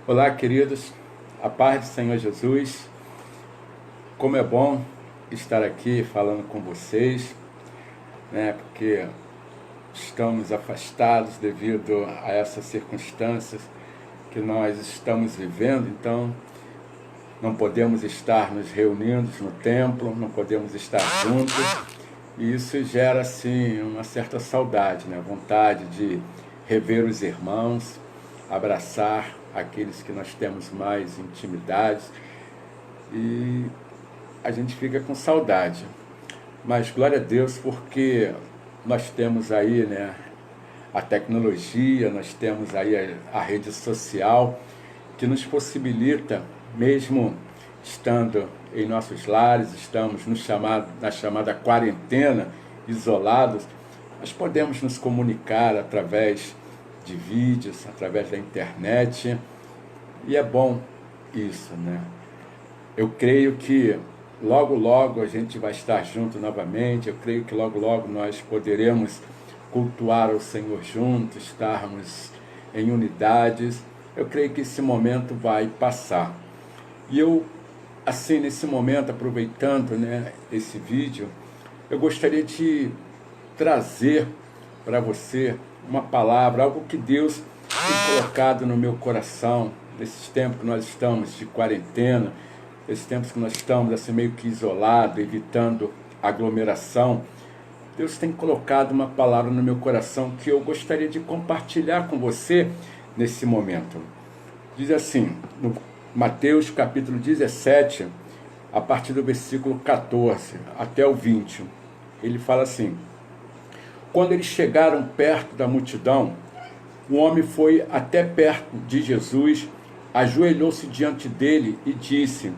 Olá, queridos, a paz do Senhor Jesus. Como é bom estar aqui falando com vocês, né? Porque estamos afastados devido a essas circunstâncias que nós estamos vivendo, então não podemos estar nos reunindo no templo, não podemos estar juntos, e isso gera assim uma certa saudade, né? Vontade de rever os irmãos, abraçar aqueles que nós temos mais intimidade, e a gente fica com saudade. Mas glória a Deus, porque nós temos aí, né, a tecnologia, nós temos aí a rede social que nos possibilita, mesmo estando em nossos lares, estamos na chamada quarentena, isolados, nós podemos nos comunicar através de vídeos, através da internet, e é bom isso, né? Eu creio que logo logo a gente vai estar junto novamente, eu creio que logo logo nós poderemos cultuar ao Senhor juntos, estarmos em unidades. Eu creio que esse momento vai passar. E eu, assim, nesse momento, aproveitando, né, esse vídeo, eu gostaria de trazer para você uma palavra, algo que Deus tem colocado no meu coração, nesses tempos que nós estamos de quarentena, nesses tempos que nós estamos assim meio que isolados, evitando aglomeração. Deus tem colocado uma palavra no meu coração que eu gostaria de compartilhar com você nesse momento. Diz assim, no Mateus capítulo 17, a partir do versículo 14 até o 20, ele fala assim: quando eles chegaram perto da multidão, o homem foi até perto de Jesus, ajoelhou-se diante dele e disse: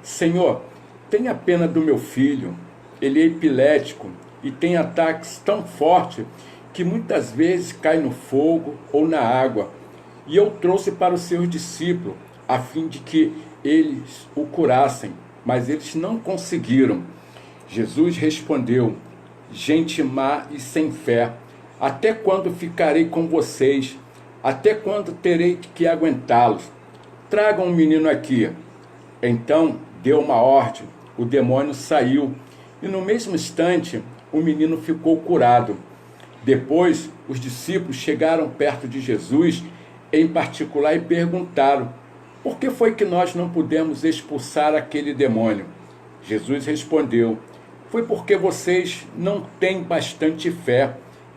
Senhor, tenha pena do meu filho, ele é epilético e tem ataques tão fortes que muitas vezes cai no fogo ou na água. E eu trouxe para os seus discípulos, a fim de que eles o curassem, mas eles não conseguiram. Jesus respondeu: gente má e sem fé, até quando ficarei com vocês? Até quando terei que aguentá-los? Tragam um menino aqui. Então deu uma ordem, o demônio saiu, e no mesmo instante o menino ficou curado. Depois os discípulos chegaram perto de Jesus, em particular, e perguntaram: por que foi que nós não pudemos expulsar aquele demônio? Jesus respondeu: foi porque vocês não têm bastante fé.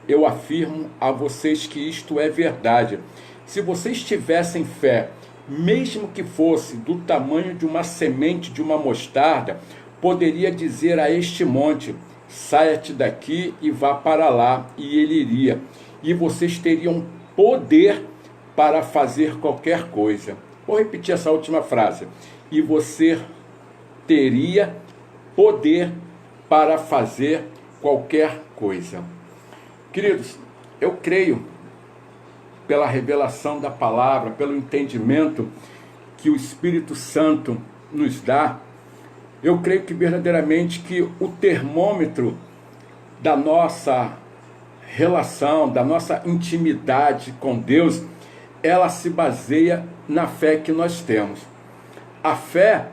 Eu afirmo a vocês que isto é verdade. Se vocês tivessem fé, mesmo que fosse do tamanho de uma semente de uma mostarda, poderia dizer a este monte: saia-te daqui e vá para lá, e ele iria. E vocês teriam poder para fazer qualquer coisa. Vou repetir essa última frase. E você teria poder para fazer qualquer coisa. Queridos, eu creio, pela revelação da palavra, pelo entendimento que o Espírito Santo nos dá, eu creio que verdadeiramente que o termômetro da nossa relação, da nossa intimidade com Deus, ela se baseia na fé que nós temos. A fé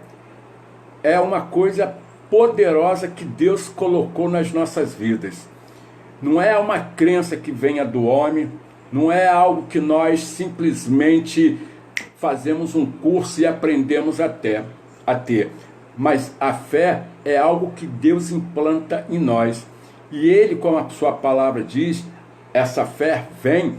é uma coisa poderosa que Deus colocou nas nossas vidas. Não é uma crença que venha do homem, não é algo que nós simplesmente fazemos um curso e aprendemos a ter. Mas a fé é algo que Deus implanta em nós. E Ele, como a sua palavra diz, essa fé vem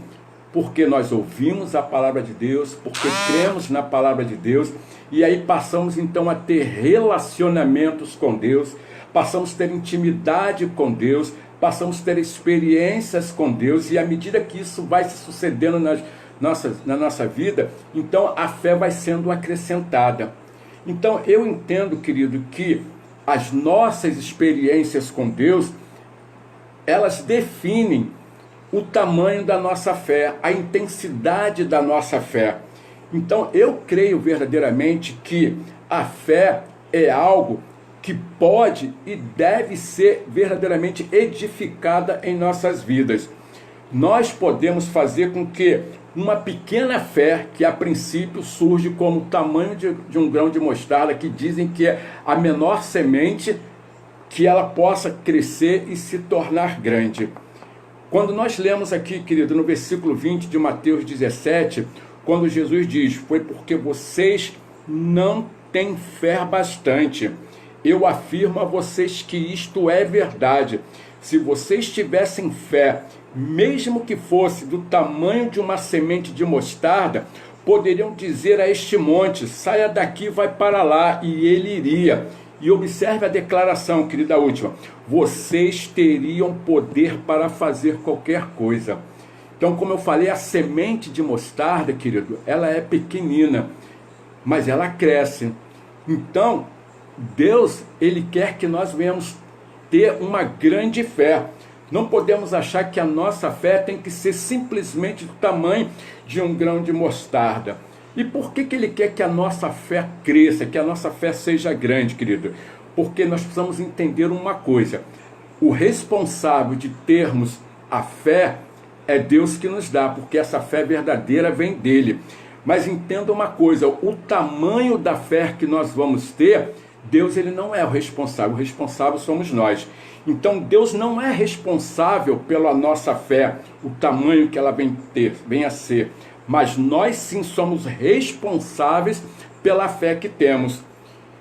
porque nós ouvimos a palavra de Deus, porque cremos na palavra de Deus, e aí passamos então a ter relacionamentos com Deus, passamos a ter intimidade com Deus, passamos a ter experiências com Deus, e à medida que isso vai se sucedendo na nossa vida, então a fé vai sendo acrescentada. Então eu entendo, querido, que as nossas experiências com Deus, elas definem o tamanho da nossa fé, a intensidade da nossa fé. Então eu creio verdadeiramente que a fé é algo que pode e deve ser verdadeiramente edificada em nossas vidas. Nós podemos fazer com que uma pequena fé que a princípio surge como o tamanho de um grão de mostarda, que dizem que é a menor semente, que ela possa crescer e se tornar grande. Quando nós lemos aqui, querido, no versículo 20 de Mateus 17, quando Jesus diz: foi porque vocês não têm fé bastante. Eu afirmo a vocês que isto é verdade. Se vocês tivessem fé, mesmo que fosse do tamanho de uma semente de mostarda, poderiam dizer a este monte: saia daqui e vai para lá, e ele iria. E observe a declaração, querida, última: vocês teriam poder para fazer qualquer coisa. Então, como eu falei, a semente de mostarda, querido, ela é pequenina, mas ela cresce. Então, Deus, Ele quer que nós venhamos ter uma grande fé. Não podemos achar que a nossa fé tem que ser simplesmente do tamanho de um grão de mostarda. E por que Ele quer que a nossa fé cresça, que a nossa fé seja grande, querido? Porque nós precisamos entender uma coisa: o responsável de termos a fé é Deus que nos dá, porque essa fé verdadeira vem dele. Mas entenda uma coisa: o tamanho da fé que nós vamos ter, Deus, ele não é o responsável somos nós. Então Deus não é responsável pela nossa fé, o tamanho que ela vem a ser, mas nós sim somos responsáveis pela fé que temos.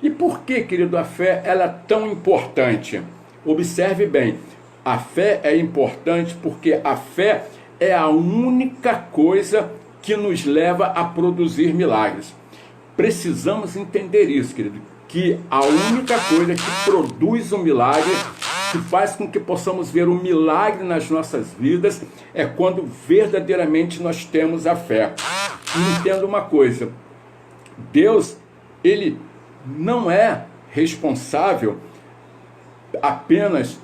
E por que, querido, a fé ela é tão importante? Observe bem, a fé é importante porque a fé é a única coisa que nos leva a produzir milagres. Precisamos entender isso, querido, que a única coisa que produz um milagre, que faz com que possamos ver um milagre nas nossas vidas, é quando verdadeiramente nós temos a fé. E entenda uma coisa: Deus, ele não é responsável apenas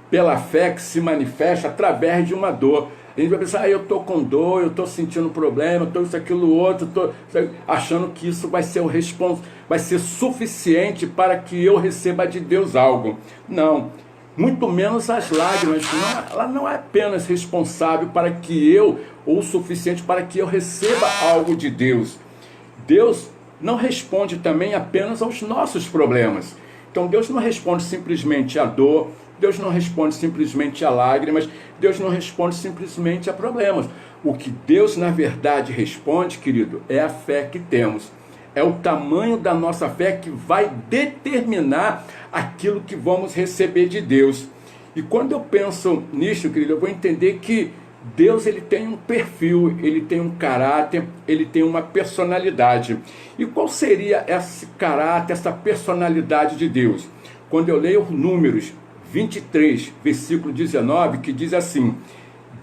pela fé que se manifesta através de uma dor. A gente vai pensar: eu estou com dor, eu estou sentindo problema, eu estou isso, aquilo, outro, estou achando que isso vai ser vai ser suficiente para que eu receba de Deus algo. Não, muito menos as lágrimas. Ela não é apenas responsável para que eu, ou o suficiente para que eu receba algo de Deus. Deus não responde também apenas aos nossos problemas. Então Deus não responde simplesmente à dor, Deus não responde simplesmente a lágrimas, Deus não responde simplesmente a problemas. O que Deus na verdade responde, querido, é a fé que temos. É o tamanho da nossa fé que vai determinar aquilo que vamos receber de Deus. E quando eu penso nisso, querido, eu vou entender que Deus, ele tem um perfil, ele tem um caráter, ele tem uma personalidade. E qual seria esse caráter, essa personalidade de Deus? Quando eu leio Números 23, versículo 19, que diz assim: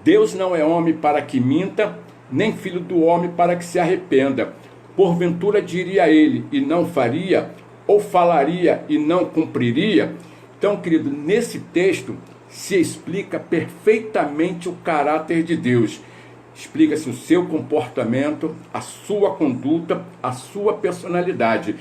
Deus não é homem para que minta, nem filho do homem para que se arrependa. Porventura diria ele e não faria, ou falaria e não cumpriria? Então, querido, nesse texto se explica perfeitamente o caráter de Deus. Explica-se o seu comportamento, a sua conduta, a sua personalidade.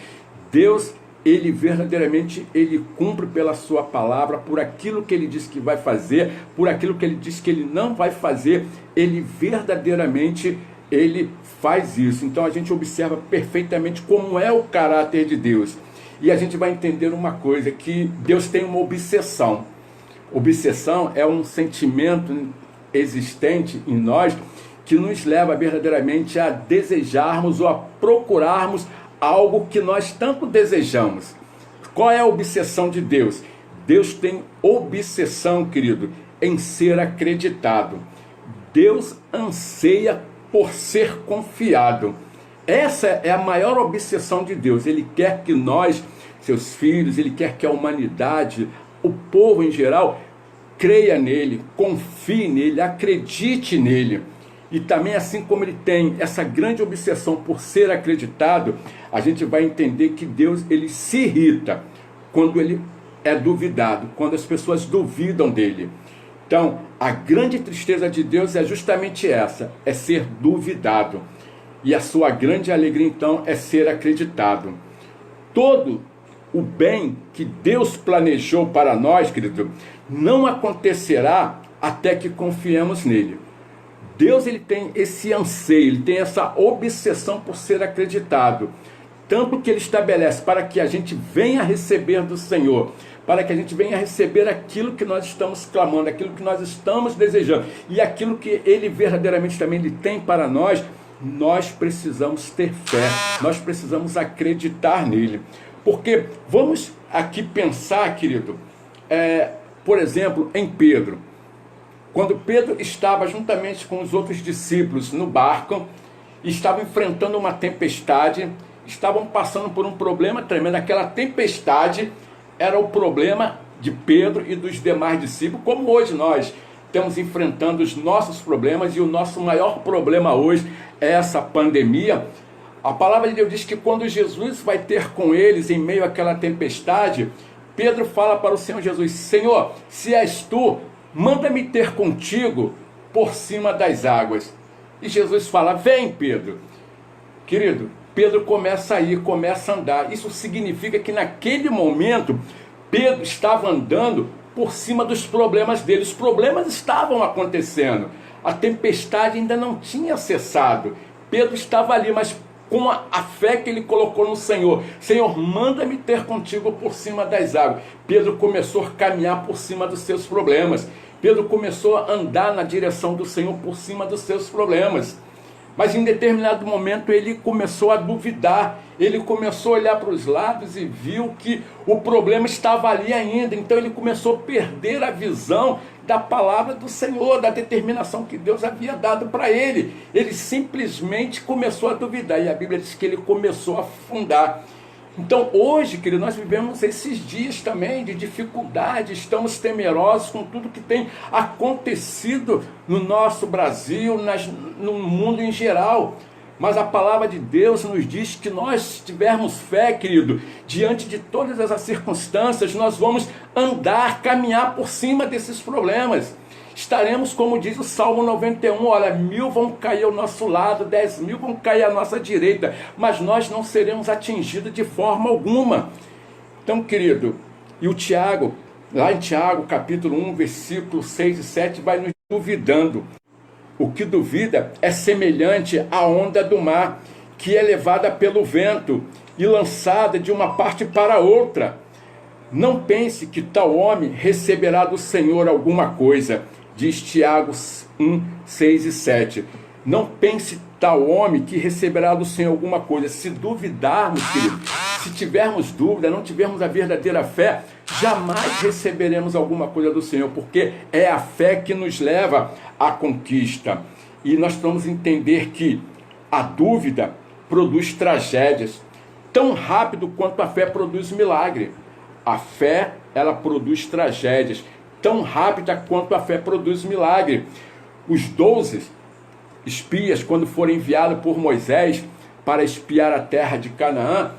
Deus, ele verdadeiramente, ele cumpre pela sua palavra, por aquilo que ele diz que vai fazer, por aquilo que ele diz que ele não vai fazer, ele verdadeiramente, ele faz isso. Então a gente observa perfeitamente como é o caráter de Deus. E a gente vai entender uma coisa, que Deus tem uma obsessão. Obsessão é um sentimento existente em nós que nos leva verdadeiramente a desejarmos ou a procurarmos algo que nós tanto desejamos. Qual é a obsessão de Deus? Deus tem obsessão, querido, em ser acreditado. Deus anseia por ser confiado. Essa é a maior obsessão de Deus. Ele quer que nós, seus filhos, ele quer que a humanidade, o povo em geral, creia nele, confie nele, acredite nele. E também, assim como ele tem essa grande obsessão por ser acreditado, a gente vai entender que Deus, ele se irrita quando ele é duvidado, quando as pessoas duvidam dele. Então, a grande tristeza de Deus é justamente essa, é ser duvidado. E a sua grande alegria, então, é ser acreditado. Todo o bem que Deus planejou para nós, querido, não acontecerá até que confiemos nele. Deus ele tem esse anseio, ele tem essa obsessão por ser acreditado. Tanto que ele estabelece para que a gente venha receber do Senhor, para que a gente venha receber aquilo que nós estamos clamando, aquilo que nós estamos desejando, e aquilo que ele verdadeiramente também ele tem para nós, nós precisamos ter fé, nós precisamos acreditar nele. Porque vamos aqui pensar, querido, por exemplo, em Pedro. Quando Pedro estava juntamente com os outros discípulos no barco, estavam enfrentando uma tempestade, estavam passando por um problema tremendo. Aquela tempestade era o problema de Pedro e dos demais discípulos, como hoje nós estamos enfrentando os nossos problemas, e o nosso maior problema hoje é essa pandemia. A palavra de Deus diz que quando Jesus vai ter com eles em meio àquela tempestade, Pedro fala para o Senhor Jesus: Senhor, se és tu, manda-me ter contigo por cima das águas. E Jesus fala: vem, Pedro. Querido, Pedro começa a ir, começa a andar. Isso significa que naquele momento, Pedro estava andando por cima dos problemas dele. Os problemas estavam acontecendo. A tempestade ainda não tinha cessado. Pedro estava ali, mas com a fé que ele colocou no Senhor. Senhor, manda-me ter contigo por cima das águas. Pedro começou a caminhar por cima dos seus problemas. Pedro começou a andar na direção do Senhor por cima dos seus problemas. Mas em determinado momento ele começou a duvidar, ele começou a olhar para os lados e viu que o problema estava ali ainda. Então ele começou a perder a visão da palavra do Senhor, da determinação que Deus havia dado para ele. Ele simplesmente começou a duvidar, e a Bíblia diz que ele começou a afundar. Então hoje, querido, nós vivemos esses dias também de dificuldade, estamos temerosos com tudo que tem acontecido no nosso Brasil, no mundo em geral. Mas a palavra de Deus nos diz que nós tivermos fé, querido, diante de todas essas circunstâncias, nós vamos andar, caminhar por cima desses problemas. Estaremos, como diz o Salmo 91, olha, 1000 vão cair ao nosso lado, 10.000 vão cair à nossa direita, mas nós não seremos atingidos de forma alguma. Então, querido, e o Tiago, lá em Tiago, capítulo 1, versículo 6 e 7, vai nos duvidando. O que duvida é semelhante à onda do mar, que é levada pelo vento e lançada de uma parte para outra. Não pense que tal homem receberá do Senhor alguma coisa, diz Tiago 1, 6 e 7. Não pense tal homem que receberá do Senhor alguma coisa. Se duvidarmos, querido, se tivermos dúvida, não tivermos a verdadeira fé, jamais receberemos alguma coisa do Senhor, porque é a fé que nos leva à conquista. E nós vamos entender que a dúvida produz tragédias, tão rápido quanto a fé produz milagre. A fé, ela produz tragédias, tão rápida quanto a fé produz milagre. Os 12 espias, quando foram enviados por Moisés para espiar a terra de Canaã,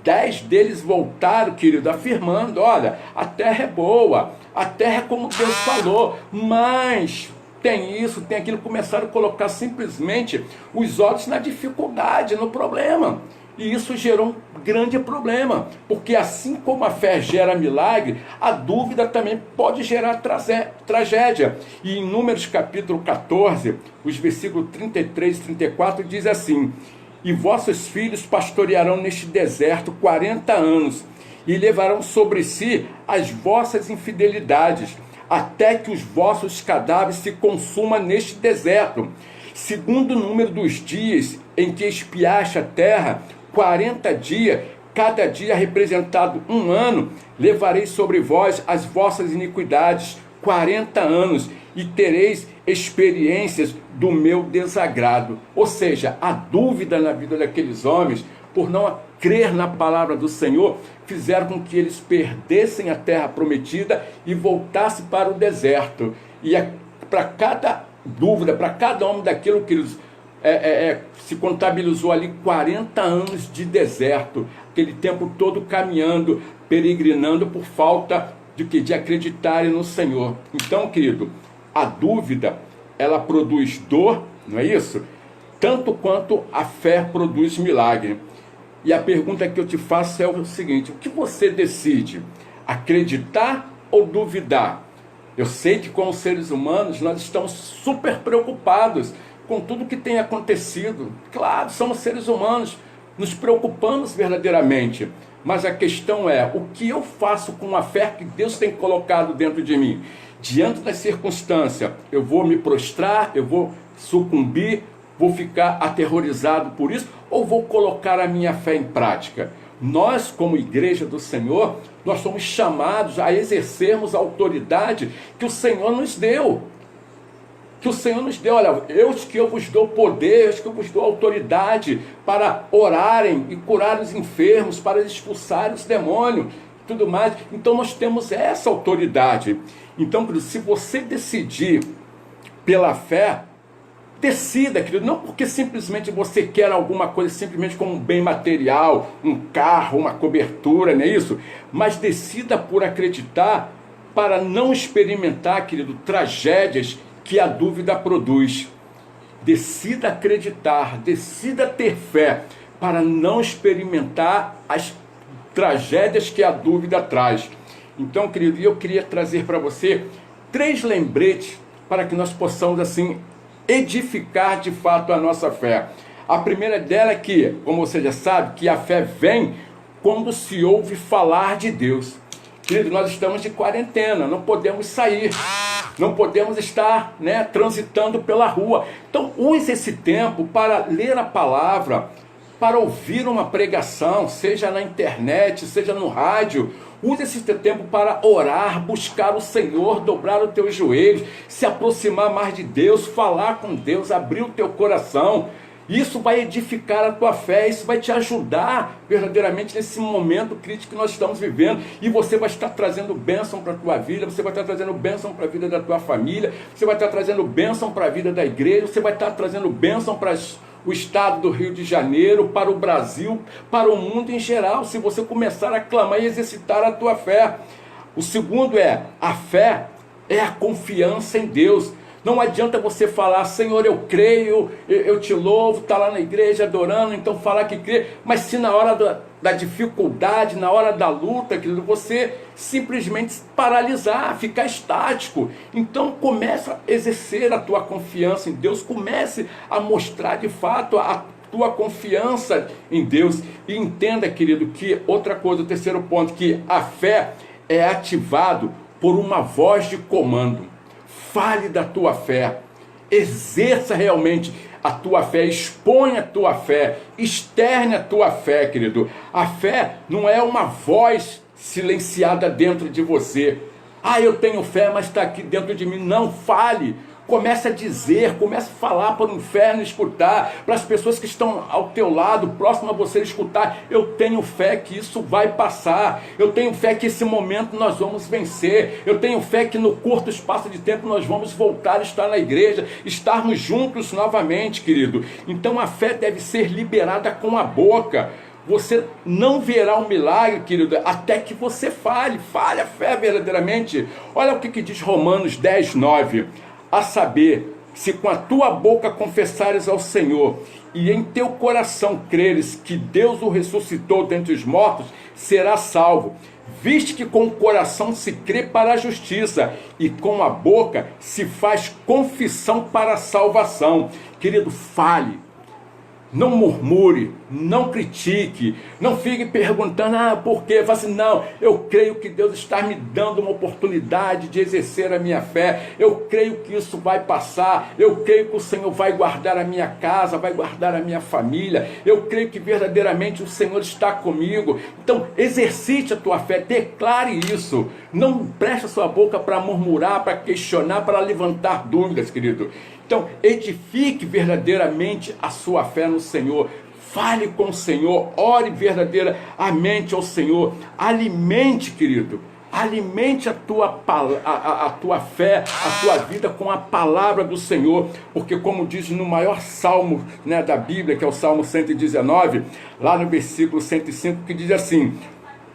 10 deles voltaram, querido, afirmando: olha, a terra é boa, a terra é como Deus falou, mas tem isso, tem aquilo. Começaram a colocar simplesmente os olhos na dificuldade, no problema. E isso gerou um grande problema, porque assim como a fé gera milagre, a dúvida também pode gerar tragédia. E em Números capítulo 14, os versículos 33 e 34 diz assim: e vossos filhos pastorearão neste deserto 40 anos, e levarão sobre si as vossas infidelidades, até que os vossos cadáveres se consumam neste deserto. Segundo o número dos dias em que espiaste a terra, 40 dias, cada dia representado 1 ano, levarei sobre vós as vossas iniquidades 40 anos, e tereis experiências do meu desagrado. Ou seja, a dúvida na vida daqueles homens, por não crer na palavra do Senhor, fizeram com que eles perdessem a terra prometida e voltassem para o deserto. E para cada dúvida, para cada homem daquilo que eles se contabilizou ali 40 anos de deserto, aquele tempo todo caminhando, peregrinando por falta de acreditarem no Senhor. Então, querido, a dúvida, ela produz dor, não é isso? Tanto quanto a fé produz milagre. E a pergunta que eu te faço é o seguinte: o que você decide? Acreditar ou duvidar? Eu sei que como seres humanos nós estamos super preocupados com tudo que tem acontecido. Claro, somos seres humanos, nos preocupamos verdadeiramente. Mas a questão é, o que eu faço com a fé que Deus tem colocado dentro de mim? Diante da circunstância, eu vou me prostrar, eu vou sucumbir, vou ficar aterrorizado por isso, ou vou colocar a minha fé em prática? Nós, como igreja do Senhor, nós somos chamados a exercermos a autoridade que o Senhor nos deu. Que o Senhor nos deu, olha, eis que eu vos dou poder, eis que eu vos dou autoridade para orarem e curar os enfermos, para expulsar os demônios, tudo mais. Então nós temos essa autoridade. Então, se você decidir pela fé, decida, querido, não porque simplesmente você quer alguma coisa, simplesmente como um bem material, um carro, uma cobertura, não é isso? Mas decida por acreditar para não experimentar, querido, tragédias que a dúvida produz. Decida acreditar, decida ter fé para não experimentar as tragédias que a dúvida traz. Então, querido, eu queria trazer para você 3 lembretes para que nós possamos, assim, edificar de fato a nossa fé. A primeira dela é que, como você já sabe, que a fé vem quando se ouve falar de Deus. Querido, nós estamos de quarentena, não podemos sair, não podemos estar, transitando pela rua. Então use esse tempo para ler a palavra, para ouvir uma pregação, seja na internet, seja no rádio. Use esse tempo para orar, buscar o Senhor, dobrar os teus joelhos, se aproximar mais de Deus, falar com Deus, abrir o teu coração. Isso vai edificar a tua fé, isso vai te ajudar verdadeiramente nesse momento crítico que nós estamos vivendo. E você vai estar trazendo bênção para a tua vida, você vai estar trazendo bênção para a vida da tua família, você vai estar trazendo bênção para a vida da igreja, você vai estar trazendo bênção para o estado do Rio de Janeiro, para o Brasil, para o mundo em geral, se você começar a clamar e exercitar a tua fé. O segundo é, a fé é a confiança em Deus. Não adianta você falar, Senhor, eu creio, eu te louvo, está lá na igreja adorando, então falar que crê, mas se na hora da dificuldade, na hora da luta, querido, você simplesmente paralisar, ficar estático. Então comece a exercer a tua confiança em Deus, comece a mostrar de fato a tua confiança em Deus. E entenda, querido, que outra coisa, o terceiro ponto, que a fé é ativado por uma voz de comando. Fale da tua fé, exerça realmente a tua fé, exponha a tua fé, externe a tua fé, querido. A fé não é uma voz silenciada dentro de você. Ah, eu tenho fé, mas está aqui dentro de mim. Não, fale. Comece a dizer, comece a falar para o inferno escutar, para as pessoas que estão ao teu lado, próximo a você escutar. Eu tenho fé que isso vai passar, eu tenho fé que esse momento nós vamos vencer, eu tenho fé que no curto espaço de tempo nós vamos voltar a estar na igreja, estarmos juntos novamente, querido. Então a fé deve ser liberada com a boca. Você não verá um milagre, querido, até que você fale a fé verdadeiramente. Olha o que diz Romanos 10:9. A saber, se com a tua boca confessares ao Senhor e em teu coração creres que Deus o ressuscitou dentre os mortos, será salvo. Viste que com o coração se crê para a justiça e com a boca se faz confissão para a salvação. Querido, fale. Não murmure, não critique, não fique perguntando, por quê? Fale assim, não, eu creio que Deus está me dando uma oportunidade de exercer a minha fé, eu creio que isso vai passar, eu creio que o Senhor vai guardar a minha casa, vai guardar a minha família, eu creio que verdadeiramente o Senhor está comigo. Então exercite a tua fé, declare isso, não preste a sua boca para murmurar, para questionar, para levantar dúvidas, querido. Então, edifique verdadeiramente a sua fé no Senhor. Fale com o Senhor, ore verdadeiramente ao Senhor. Alimente, querido, alimente a tua fé, a tua vida com a palavra do Senhor. Porque como diz no maior salmo da Bíblia, que é o Salmo 119, lá no versículo 105, que diz assim: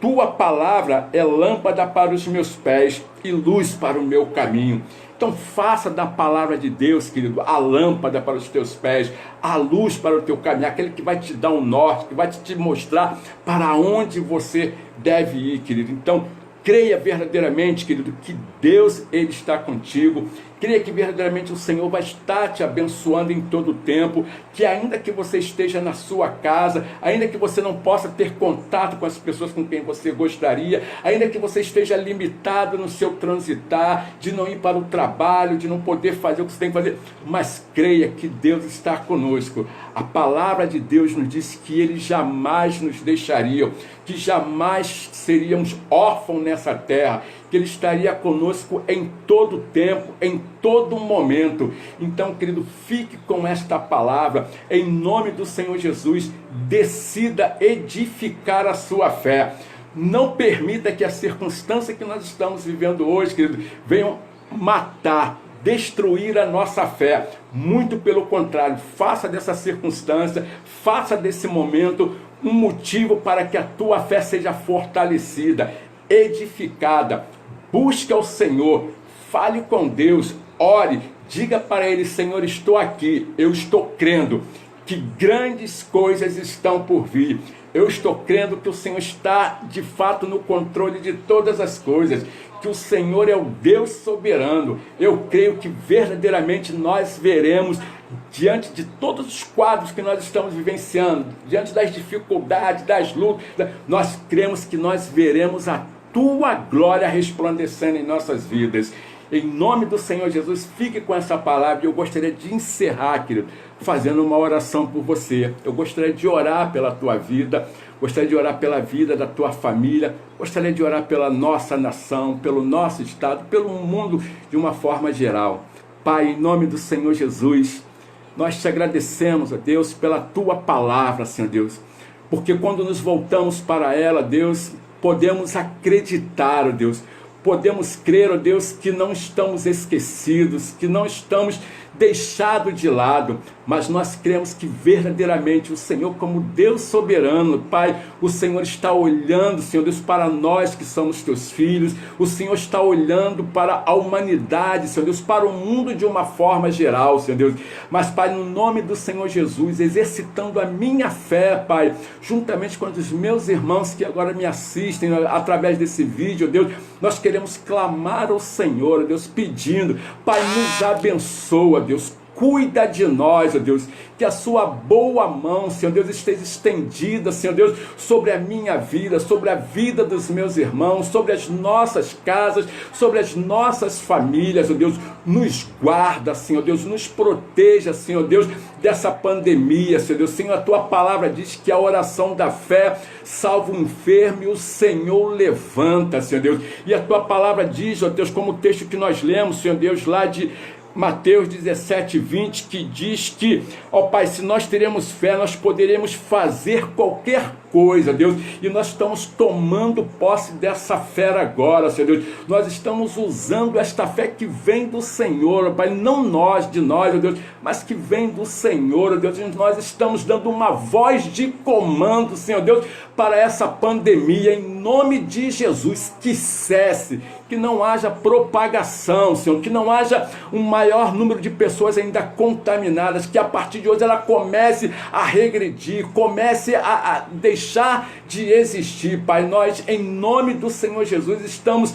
tua palavra é lâmpada para os meus pés e luz para o meu caminho. Então faça da palavra de Deus, querido, a lâmpada para os teus pés, a luz para o teu caminho, aquele que vai te dar um norte, que vai te mostrar para onde você deve ir, querido. Então Creia verdadeiramente, querido, que Deus, Ele está contigo. Creia que verdadeiramente o Senhor vai estar te abençoando em todo o tempo, que ainda que você esteja na sua casa, ainda que você não possa ter contato com as pessoas com quem você gostaria, ainda que você esteja limitado no seu transitar, de não ir para o trabalho, de não poder fazer o que você tem que fazer, mas creia que Deus está conosco. A palavra de Deus nos diz que Ele jamais nos deixaria, que jamais seríamos órfãos nessa terra, que Ele estaria conosco em todo tempo, em todo momento. Então, querido, fique com esta palavra, em nome do Senhor Jesus. Decida edificar a sua fé. Não permita que a circunstância que nós estamos vivendo hoje, querido, venham matar, destruir a nossa fé. Muito pelo contrário, faça dessa circunstância, faça desse momento um motivo para que a tua fé seja fortalecida, edificada. Busque ao Senhor, fale com Deus, ore, diga para Ele: Senhor, estou aqui, eu estou crendo que grandes coisas estão por vir. Eu estou crendo que o Senhor está de fato no controle de todas as coisas, que o Senhor é o Deus soberano. Eu creio que verdadeiramente nós veremos, diante de todos os quadros que nós estamos vivenciando, diante das dificuldades, das lutas, nós cremos que nós veremos a tua glória resplandecendo em nossas vidas. Em nome do Senhor Jesus, fique com essa palavra. E eu gostaria de encerrar, querido, fazendo uma oração por você. Eu gostaria de orar pela tua vida, gostaria de orar pela vida da tua família, gostaria de orar pela nossa nação, pelo nosso estado, pelo mundo de uma forma geral. Pai, em nome do Senhor Jesus, nós te agradecemos, ó Deus, pela tua palavra, Senhor Deus, porque quando nos voltamos para ela, Deus, podemos acreditar, ó Deus, podemos crer, ó Deus, que não estamos esquecidos, que não estamos deixados de lado, mas nós cremos que verdadeiramente o Senhor, como Deus soberano, Pai, o Senhor está olhando, Senhor Deus, para nós que somos teus filhos, o Senhor está olhando para a humanidade, Senhor Deus, para o mundo de uma forma geral, Senhor Deus, mas Pai, no nome do Senhor Jesus, exercitando a minha fé, Pai, juntamente com os meus irmãos que agora me assistem através desse vídeo, Deus, nós queremos clamar ao Senhor, Deus, pedindo, Pai, nos abençoa, Deus, cuida de nós, ó Deus, que a sua boa mão, Senhor Deus, esteja estendida, Senhor Deus, sobre a minha vida, sobre a vida dos meus irmãos, sobre as nossas casas, sobre as nossas famílias, ó Deus, nos guarda, Senhor Deus, nos proteja, Senhor Deus, dessa pandemia, Senhor Deus. Senhor, a tua palavra diz que a oração da fé salva o enfermo e o Senhor levanta, Senhor Deus, e a tua palavra diz, ó Deus, como o texto que nós lemos, Senhor Deus, lá de Mateus 17, 20, que diz que, ó Pai, se nós teremos fé, nós poderemos fazer qualquer coisa, Deus, e nós estamos tomando posse dessa fé agora, Senhor Deus, nós estamos usando esta fé que vem do Senhor, ó Pai, não nós, de nós, ó Deus, mas que vem do Senhor, ó Deus, e nós estamos dando uma voz de comando, Senhor Deus, para essa pandemia, em nome de Jesus, que cesse, que não haja propagação, Senhor, que não haja um maior número de pessoas ainda contaminadas, que a partir de hoje ela comece a regredir, comece a deixar de existir, Pai. Nós, em nome do Senhor Jesus, estamos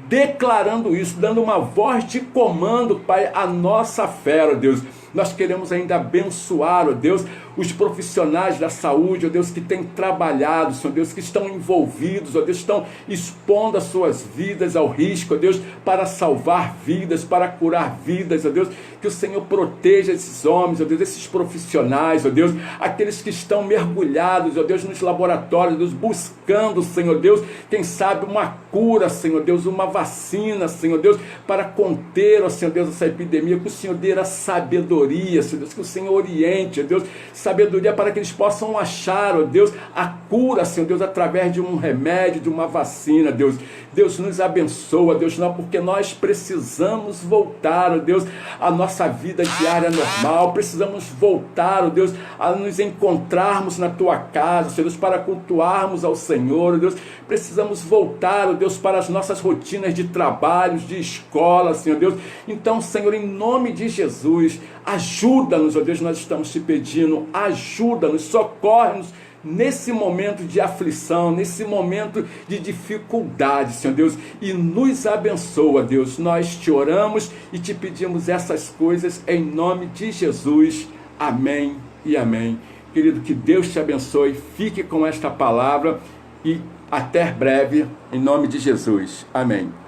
declarando isso, dando uma voz de comando, Pai, à nossa fé, ó Deus. Nós queremos ainda abençoar, ó Deus, os profissionais da saúde, ó Deus, que têm trabalhado, Senhor Deus, que estão envolvidos, ó Deus, estão expondo as suas vidas ao risco, ó Deus, para salvar vidas, para curar vidas, ó Deus, que o Senhor proteja esses homens, ó Deus, esses profissionais, ó Deus, aqueles que estão mergulhados, ó Deus, nos laboratórios, ó Deus, buscando, Senhor Deus, quem sabe uma cura, Senhor Deus, uma vacina, Senhor Deus, para conter, ó Senhor Deus, essa epidemia, que o Senhor dê a sabedoria, Senhor Deus, que o Senhor oriente, ó Deus, sabedoria para que eles possam achar, ó Deus, a cura, Senhor Deus, através de um remédio, de uma vacina, Deus. Deus nos abençoa, Deus, não, porque nós precisamos voltar, ó Deus, à nossa vida diária normal, precisamos voltar, ó Deus, a nos encontrarmos na tua casa, Senhor Deus, para cultuarmos ao Senhor, ó Deus, precisamos voltar, ó Deus, para as nossas rotinas de trabalhos, de escola, Senhor Deus. Então, Senhor, em nome de Jesus, ajuda-nos, ó Deus, nós estamos te pedindo, ajuda-nos, socorre-nos nesse momento de aflição, nesse momento de dificuldade, Senhor Deus, e nos abençoa, Deus. Nós te oramos e te pedimos essas coisas em nome de Jesus. Amém e amém. Querido, que Deus te abençoe, fique com esta palavra e até breve, em nome de Jesus. Amém.